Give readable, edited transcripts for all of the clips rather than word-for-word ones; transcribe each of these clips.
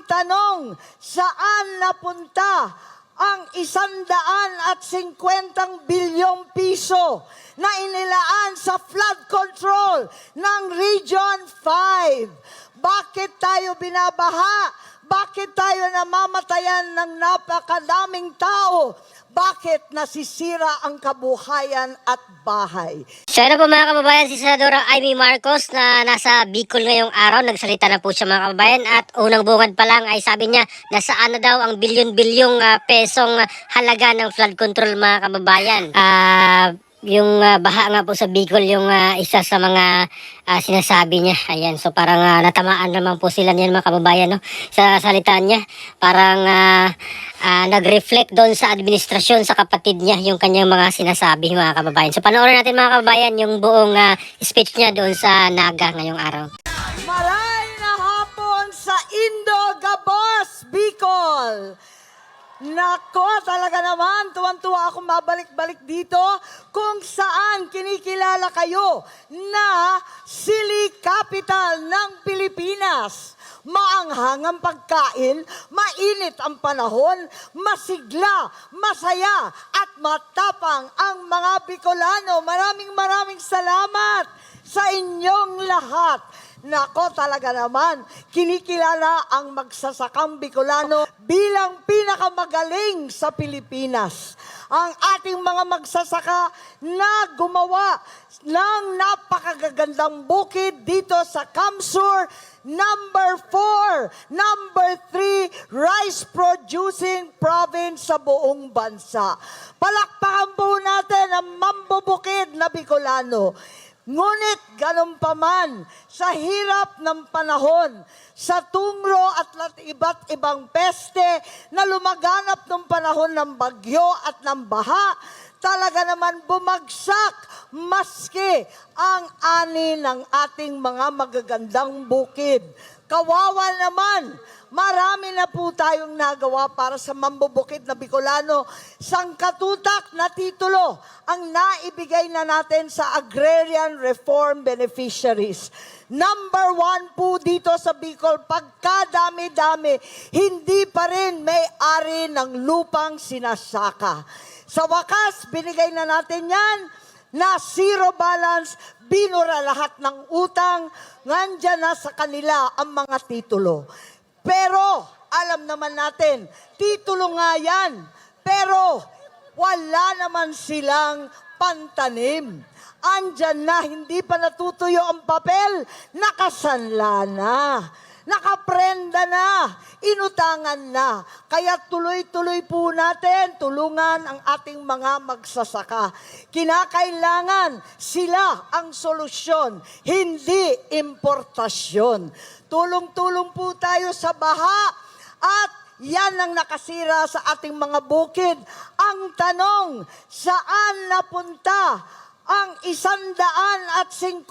Ang tanong, saan napunta ang 150 bilyong piso na inilaan sa flood control ng Region 5? Bakit tayo binabaha? Bakit tayo namamatayan ng napakadaming tao? Bakit nasisira ang kabuhayan at bahay? So ano po mga kababayan, si Senadora Amy Marcos na nasa Bicol ngayong araw, nagsalita na po siya mga kababayan at unang bungad pa lang ay sabi niya nasaan na daw ang bilyon-bilyong pesong halaga ng flood control mga kababayan. Yung baha nga po sa Bicol yung isa sa mga sinasabi niya. Ayan, so parang natamaan naman po sila niyan mga kababayan, no? Sa salitaan niya, parang nag-reflect doon sa administrasyon sa kapatid niya yung kanyang mga sinasabi mga kababayan. So panoorin natin mga kababayan yung buong speech niya doon sa Naga ngayong araw. Maray na hapon sa Indo-Gabos, Bicol. Nako, talaga naman, tuwan-tuwa akong mabalik-balik dito kung saan kinikilala kayo na Sili Capital ng Pilipinas. Maanghang ang pagkain, mainit ang panahon, masigla, masaya at matapang ang mga Bicolano. Maraming salamat sa inyong lahat. Nako, talaga naman, kinikilala ang magsasakang Bicolano bilang pinakamagaling sa Pilipinas. Ang ating mga magsasaka na gumawa ng napakagagandang bukid dito sa Kamsur, number 4, number 3, rice producing province sa buong bansa. Palakpakan po natin ang mambubukid na Bicolano. Ngunit ganun pa man, sa hirap ng panahon, sa tungro at iba't ibang peste na lumaganap ng panahon ng bagyo at ng baha, talaga naman bumagsak maski ang ani ng ating mga magagandang bukid. Kawawa naman, marami na po tayong nagawa para sa mambubukid na Bicolano. Sangkatutak na titulo ang naibigay na natin sa Agrarian Reform Beneficiaries. Number 1 po dito sa Bicol, pagkadami-dami, hindi pa rin may-ari ng lupang sinasaka. Sa wakas, binigay na natin yan na zero balance, binura lahat ng utang, nandyan na sa kanila ang mga titulo. Pero, alam naman natin, titulo nga yan, pero wala naman silang pantanim. Andyan na, hindi pa natutuyo ang papel, nakasanla na, nakaprenda na, inutangan na. Kaya tuloy-tuloy po natin, tulungan ang ating mga magsasaka. Kinakailangan sila ang solusyon, hindi importasyon. Tulong-tulong po tayo sa baha at yan ang nakasira sa ating mga bukid. Ang tanong, saan napunta ang 150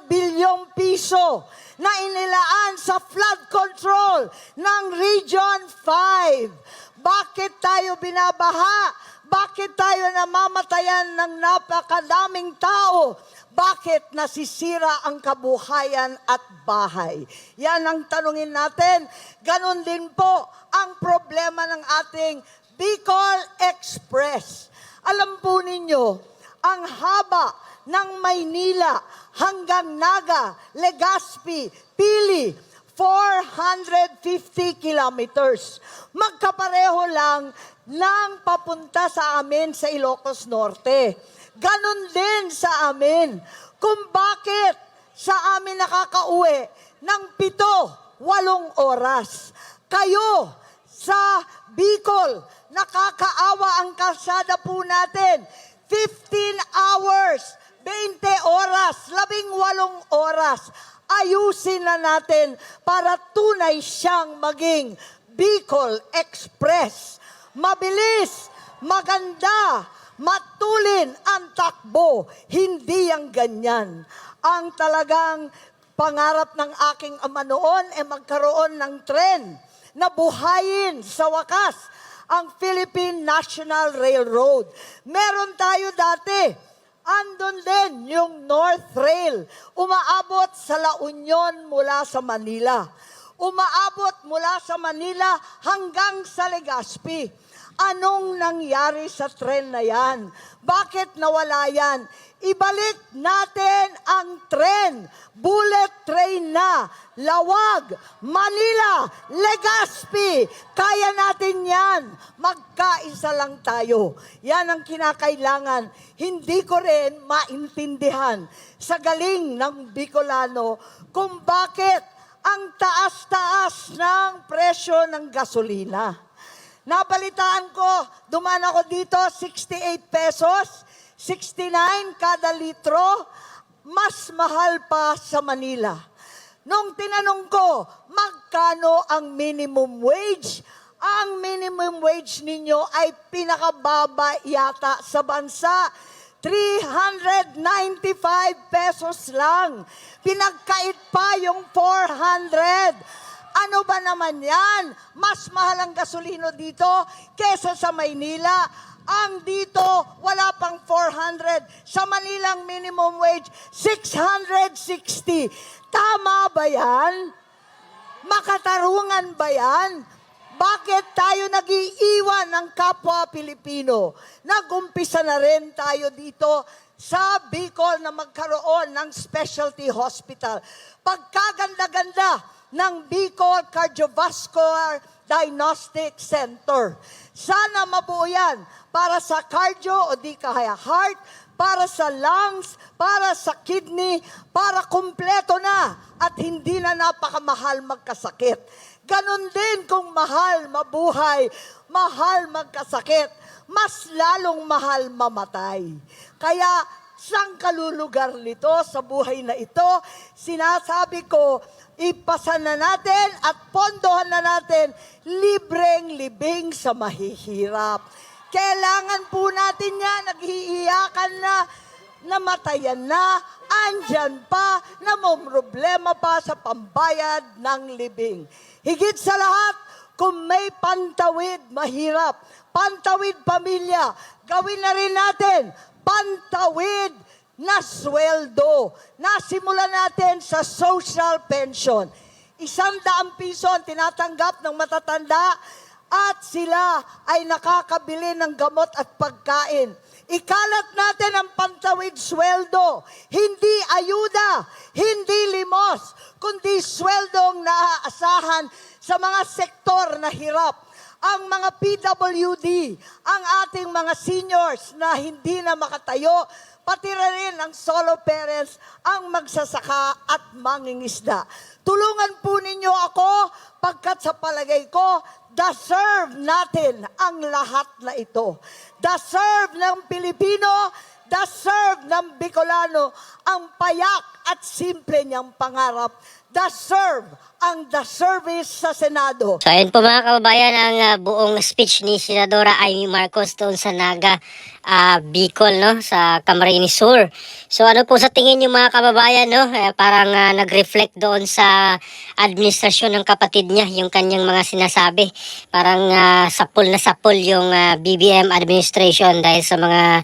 bilyong piso na inilaan sa flood control ng Region 5? Bakit tayo binabaha? Bakit tayo namamatayan ng napakadaming tao? Bakit nasisira ang kabuhayan at bahay? Yan ang tanungin natin. Ganon din po ang problema ng ating Bicol Express. Alam po ninyo, ang haba ng Maynila hanggang Naga, Legazpi, Pili, 450 kilometers. Magkapareho lang ng papunta sa amin sa Ilocos Norte. Ganon din sa amin. Kung bakit sa amin nakakauwi ng 7-8 oras. Kayo sa Bicol, nakakaawa ang kalsada po natin. 15 hours, 20 oras, 18 oras. Ayusin na natin para tunay siyang maging Bicol Express. Mabilis, maganda, matulin ang takbo. Hindi ang ganyan. Ang talagang pangarap ng aking ama noon ay magkaroon ng tren na buhayin sa wakas ang Philippine National Railroad. Meron tayo dati, andun din yung North Rail, umaabot sa La Union mula sa Manila. umaabot mula sa Manila hanggang sa Legazpi. Anong nangyari sa tren na yan? Bakit nawala yan? Ibalik natin ang tren. Bullet train na. Lawag, Manila, Legazpi. Kaya natin yan. Magkaisa lang tayo. Yan ang kinakailangan. Hindi ko rin maintindihan sa galing ng Bicolano kung bakit ang taas-taas ng presyo ng gasolina. Nabalitaan ko, dumaan ako dito, 68 pesos, 69 kada litro, mas mahal pa sa Manila. Nung tinanong ko, magkano ang minimum wage? Ang minimum wage ninyo ay pinakababa yata sa bansa. 395 pesos lang. Pinagkait pa yung 400. Ano ba naman yan? Mas mahal ang gasolino dito kesa sa Maynila. Ang dito, wala pang 400. Sa Manilang minimum wage, 660. Tama ba yan? Makatarungan ba yan? Bakit tayo nag-iiwan ng kapwa Pilipino? Nag-umpisa na rin tayo dito sa Bicol na magkaroon ng specialty hospital. Pagkaganda-ganda ng Bicol Cardiovascular Diagnostic Center. Sana mabuo yan para sa cardio o di kaya heart, para sa lungs, para sa kidney, para kumpleto na at hindi na napakamahal magkasakit. Ganon din kung mahal mabuhay, mahal magkasakit, mas lalong mahal mamatay. Kaya saan kalulugar nito sa buhay na ito? Sinasabi ko, ipasa na natin at pondohan na natin libreng libing sa mahihirap. Kailangan po natin yan, naghiiyakan na, namatayan na, andyan pa, namumroblema pa sa pambayad ng libing. Higit sa lahat, kung may pantawid, mahirap. Pantawid pamilya, gawin na rin natin pantawid na sweldo. Nasimulan natin sa social pension. 100 piso ang tinatanggap ng matatanda at sila ay nakakabili ng gamot at pagkain. Ikalat natin ang pantawid sweldo. Hindi ayuda, hindi limos, kundi sweldong naaasahan sa mga sektor na hirap. Ang mga PWD, ang ating mga seniors na hindi na makatayo, pati rin ang solo parents, ang magsasaka at mangingisda. Tulungan po ninyo ako pagkat sa palagay ko, deserve natin ang lahat na ito. Deserve ng Pilipino, deserve ng Bicolano ang payak at simple niyang pangarap. Deserve ang the service sa Senado. So ayun po mga kababayan ang buong speech ni Senadora Amy Marcos doon sa Naga, Bicol, no, sa Camarines Sur. So ano po sa tingin niyo mga kababayan, no? Parang nag-reflect doon sa administrasyon ng kapatid niya yung kanyang mga sinasabi. Parang sapul na sapul yung BBM administration dahil sa mga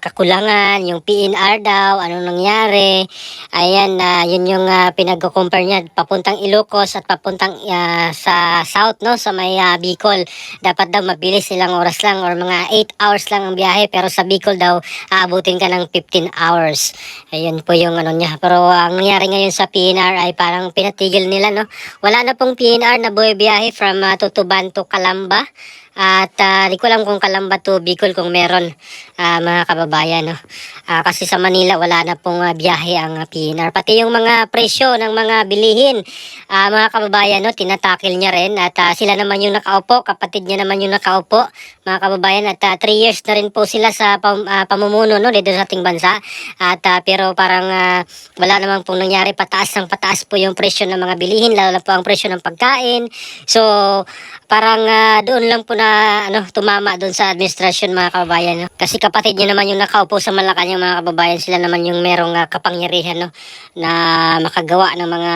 kakulangan, yung PNR daw, anong nangyari. Ayan, yun yung pinag-compare niya papuntang Ilocos at papuntang sa South, no, sa may Bicol. Dapat daw mabilis, ilang oras lang or mga 8 hours lang ang biyahe, pero sa Bicol daw aabutin ka ng 15 hours. Ayun po yung ano niya. Pero ang nangyari ngayon sa PNR ay parang pinatigil nila, no. Wala na pong PNR na biyahe from Tutuban to Calamba. At di ko alam kung Calamba to Bicol kung meron, mga kababayan, no? Kasi sa Manila wala na pong biyahe ang PNR. Pati yung mga presyo ng mga bilihin, mga kababayan, no, tinatakil niya rin. At sila naman yung nakaupo, kapatid niya naman yung nakaupo, mga kababayan. At 3 years na rin po sila sa pamumuno, no, dito sa ating bansa. At pero parang wala namang pong nangyari, pataas ng pataas po yung presyo ng mga bilihin, lalo na po ang presyo ng pagkain. So parang doon lang po na tumama doon sa administrasyon, mga kababayan, no? Kasi kapatid niya naman yung nakaupo sa Malacanang, mga kababayan, sila naman yung merong kapangyarihan, no, na makagawa ng mga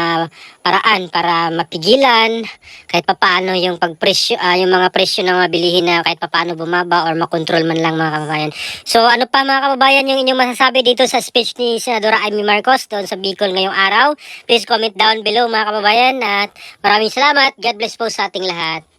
paraan para mapigilan kahit papaano yung pagpresyo, yung mga presyo ng mga bilihin na kahit papaano bumaba or makontrol man lang mga kababayan. So ano pa mga kababayan yung inyong masasabi dito sa speech ni Senadora Amy Marcos doon sa Bicol ngayong araw? Please comment down below mga kababayan at maraming salamat. God bless po sa ating lahat.